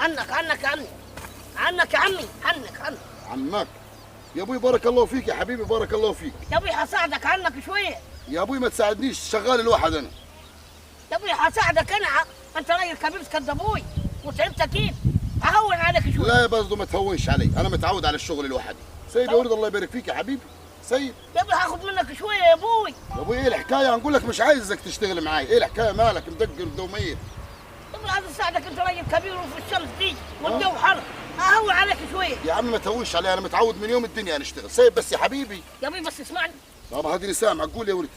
عنك يا عمي، عنك يا عمي، عنك. عمك يا ابوي بارك الله فيك يا حبيبي، بارك الله فيك يا ابوي هساعدك عنك شويه. يا ابوي ما تساعدنيش، شغال الواحد انا. يا ابوي هساعدك انا، انت راجل كبير قد ابوي وتعبت اكيد، ههون عليك شويه. لا يا برضه ما تهونش علي، انا متعود على الشغل الواحد. سيب يا ولد الله يبارك فيك يا حبيبي، سيب. يا ابوي هاخد منك شويه يا ابوي. يا ابوي ايه الحكايه؟ هنقول لك مش عايزك تشتغل معاي، ايه الحكايه مالك مدقر دومير؟ يا ابوي عايز اساعدك، انت راجل كبير وفي الشمس دي والجو حر، ههون عليك شويه. يا عم ما تهونش علي، انا متعود من يوم الدنيا نشتغل، سيب بس يا حبيبي. يا ابوي بس اسمعني. طب هديني سامعك، قول يا ولد.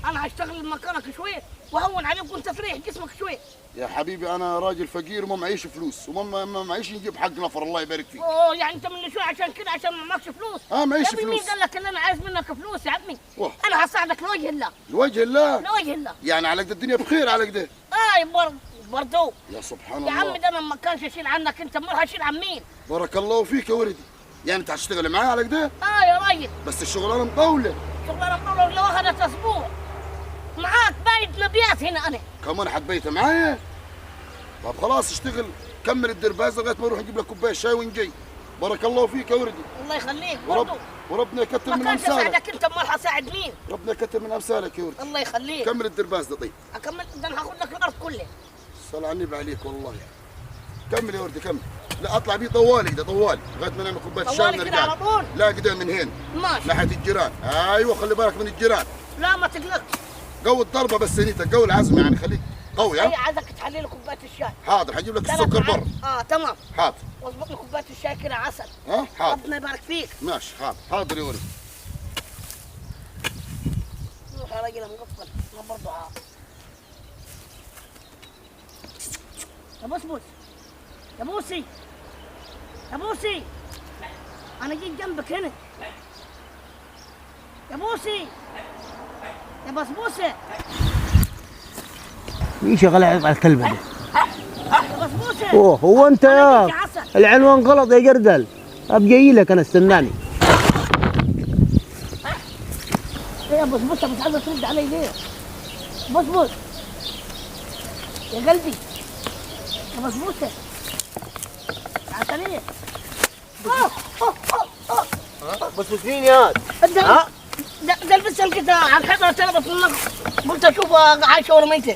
انا هشتغل مكانك شويه وهون عليك وانت تريح جسمك شويه. يا حبيبي انا راجل فقير وما معيش فلوس وما معيش نجيب حق نفر، الله يبارك فيك. اوه يعني انت من شويه عشان كده عشان ما معكش فلوس؟ معيش يا ابني فلوس. مين قال لك ان انا عايز منك فلوس يا عمي؟ واه. انا هساعدك لوجه الله. لوجه الله؟ لوجه الله. يعني على قد الدنيا بخير على قد. برضو يا سبحان يا الله. عمي، ده انا ما كانش اشيل عنك انت، امال هشيل عن مين؟ بارك الله فيك يا ولدي. يعني انت هتشتغل معايا على كده؟ يا راجل، بس الشغلانه مطوله. شغلانه مطولة لو اخذت اسبوع معاك بايت مبيات هنا انا. كمان حبيت معايا؟ طب خلاص اشتغل، كمل الدرباز لغايه ما نروح نجيب لك كوبايه شاي ونجي. بارك الله فيك يا ولدي. الله يخليك برضو. وربنا يكتر من ما كانش امثالك. اساعدك انت، امال هساعد مين؟ ربنا يكتر من امثالك يا ولدي. الله يخليك. كمل الدرباز ده. طيب اكمل، ده انا هاخد لك الارض كلها. صل على النبي عليك والله. كمل يا ولدي كمل. لا اطلع بيه طوالي كده، طوالي لغايه ما نعمل كوبايه شاي طوالي كده على طول؟ لا كده من هنا ماشي. ناحيه الجيران. ايوه خلي بالك من الجيران. لا ما تقلقش. قوي الضربه بس نيتك، قوي العزم يعني، خليك قوي. هي عايزك تحلي لي كوبايه الشاي. حاضر هجيب لك 3 السكر برا. تمام. حاضر. واظبط لي كوبايه الشاي كده عسل. حاضر. ربنا يبارك فيك. ماشي حاضر. حاضر يا ولد. روح يا راجل مقفل، انا برضه يا بسبوس، يا بوسي، يا بوسي، انا جيت جنبك هنا يا بوسي، يا بسبوسه. مين شغال على الكلبه دي؟ يا بسبوسه. اوه هو انت يا العنوان غلط يا جردل، ابقى لك انا، استناني. ايه يا بسبوسه مش عايزه ترد علي ليه؟ بسبوس يا قلبي، يا بسبوسه عسليه. بس مين يا ده البسه لقيتها على الحيطه اتلبت منك، قلت اشوفها عايشه ولا ميته.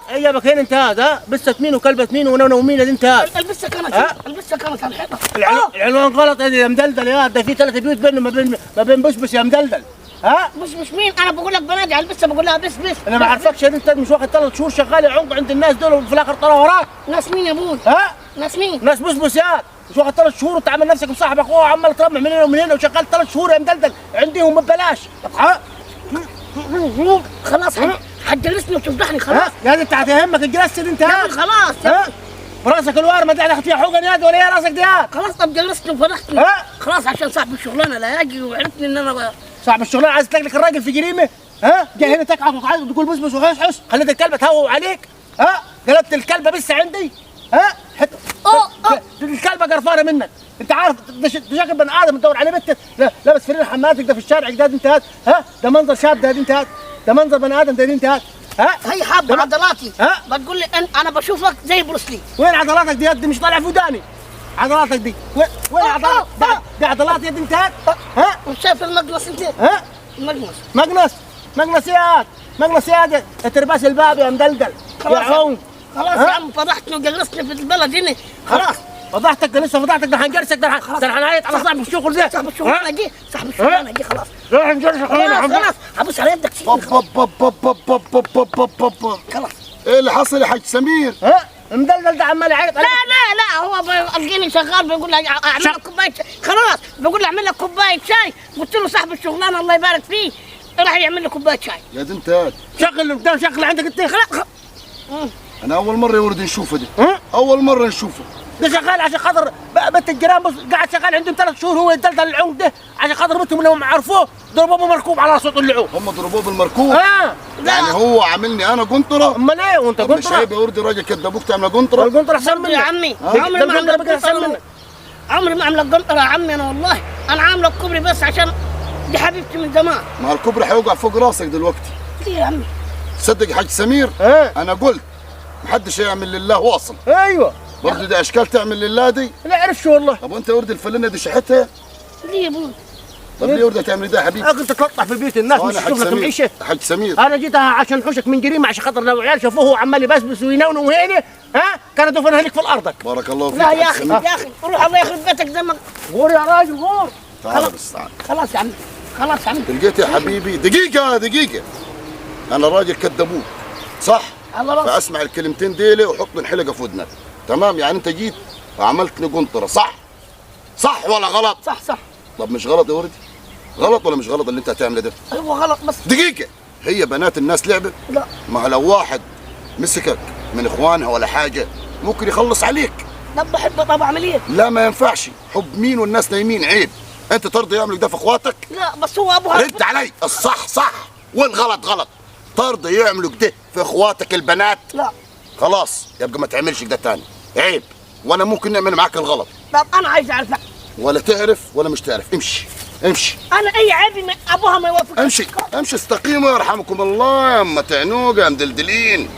ايه جابك هنا انت هذا؟ بست مين وكلبت مين ومين اللي انت هذا؟ البسه كانت على الحيطه. العنوان غلط يا مدلدل يا، ده في 3 بيوت بينهم ما بين بسبس يا مدلدل. مش مين، انا بقول لك بنادي على البسه بقول لها بس. انا ما اعرفكش، انت مش واخد 3 شهور شغال يعنق عند الناس دول وفي الاخر طلع وراك. ناس مين يا ابوي؟ ناس مين؟ ناس بسبس يا، مش واخد 3 شهور وتعمل نفسك مصاحب اخوه وعمال ترمح من هنا ومن هنا وشغال 3 شهور يا مدلدل عندهم ببلاش. خلاص حتجلسني وتفضحني خلاص. يا انت هتهمك الجلسه دي انت؟ يا خلاص راسك الوار ما داخل فيها حقن يد ولا ايه راسك دي؟ خلاص طب جلسني وفضحتني. خلاص عشان صاحب الشغلانه لا يجي وعرفني ان انا صاحب الشغلانه عايز تلقلك الراجل في جريمه. جاي هنا تكعك وعايز تقول بسبس وحس خليت الكلبه تهوى عليك. قلبت الكلبه بس عندي. الكلبه قرفانه منك. انت عارف ده شكل بني ادم تدور عليه بنت لابس فرير حماتك ده في الشارع ده انت هات. ده منظر شاب ده انت هات، ده منظر بني ادم ده انت هات. هي حابه عضلاتي. بتقول لي انا بشوفك زي بروسلي. وين عضلاتك دي؟ يد مش طالع في وداني. عضلاتك دي وين عضلاتك؟ دي عضلات يد انت هات. مش شايف المقنص انت؟ مقنص يا ترباس الباب يا مدلدل يا عون. خلاص يا عم فضحتني وجلستني في البلد هنا. خلاص فضحتك، ده لسه فضحتك، ده هنجرسك، ده هنعيط على صاحب الشغل ده. صاحب الشغلانه جه خلاص. روح نجرسك خلاص هبوس على يدك شيء. خلاص. ايه اللي حصل يا حاج سمير؟ مدلدل ده عمال يعيط. لا هو القيني شغال بيقول لي اعمل لك كوبايه خلاص بيقول لي اعمل لك كوبايه شاي، قلت له صاحب الشغلانه الله يبارك فيه راح يعمل لي كوبايه شاي. يا دي انت هات شغل عندك انت. خلاص انا اول مره يا ولد نشوفه دي. اول مره نشوفه. ده شغال عشان خاطر بنت الجيران، بص قاعد شغال عندهم 3 شهور هو يدلدل العنق ده عشان خاطر بنتهم لما عرفوه ضربوه بمركوب على صوت اللعوب. هم ضربوه بالمركوب؟ يعني هو عاملني انا قنطره؟ امال ايه وانت قنطره؟ مش عيب يا ولدي راجل كدابوك تعمل قنطره؟ القنطره احسن مني يا عمي. عمري ما عملت قنطره، عمري ما عملت قنطره يا عمي. انا والله انا عامله كوبري بس عشان دي حبيبتي من زمان. ما الكوبري هيوقع فوق راسك دلوقتي. ليه يا عمي؟ تصدق يا حاج سمير؟ انا قلت محدش هيعمل لله واصل. ايوه برضه دي اشكال تعمل لله دي. لا اعرفش والله. طب وانت ورد الفلانه دي شحتها؟ ليه يا ابوي؟ طب ليه ورده تعمل ده يا حبيبي؟ كنت تلطح في بيوت الناس مش انا تشوف لك معيشه. حاج سمير انا جيتها عشان حوشك من جريمه، عشان خاطر لو عيال شافوه هو عمال يبسبس وينونو وهيني كانوا دفنها لك في الارضك. بارك الله فيك. لا يا حاج اخي سمير. يا اخي روح الله يخرب بيتك دمك. غور يا راجل غور. تعال بس تعال. خلاص يا عم خلاص يا عم. لقيت يا حبيبي دقيقه انا راجل كدابوك صح؟ الله راسك. فاسمع الكلمتين ديلي وحط لي الحلقه في ودنك تمام؟ يعني انت جيت وعملتني قنطره صح؟ صح ولا غلط؟ صح صح. طب مش غلط يا وردي؟ غلط ولا مش غلط اللي انت هتعمله ده؟ هو غلط بس. دقيقه، هي بنات الناس لعبه؟ لا ما لو واحد مسكك من اخوانها ولا حاجه ممكن يخلص عليك. لا بحبه. طب اعمل ايه؟ لا ما ينفعش، حب مين والناس نايمين عيب. انت ترضى يعملوا ده في اخواتك؟ لا بس هو ابوها. رد علي، الصح صح والغلط غلط. ترضى يعملوا كده في اخواتك البنات؟ لا. خلاص يبقى ما تعملش كده تاني، عيب. وانا ممكن نعمل معاك الغلط. طب انا عايز اعرف. ولا تعرف ولا مش تعرف، امشي امشي انا اي عيبي ابوها ما يوافق. امشي امشي، استقيموا يرحمكم الله يا اما تعنوقه يا مدلدلين.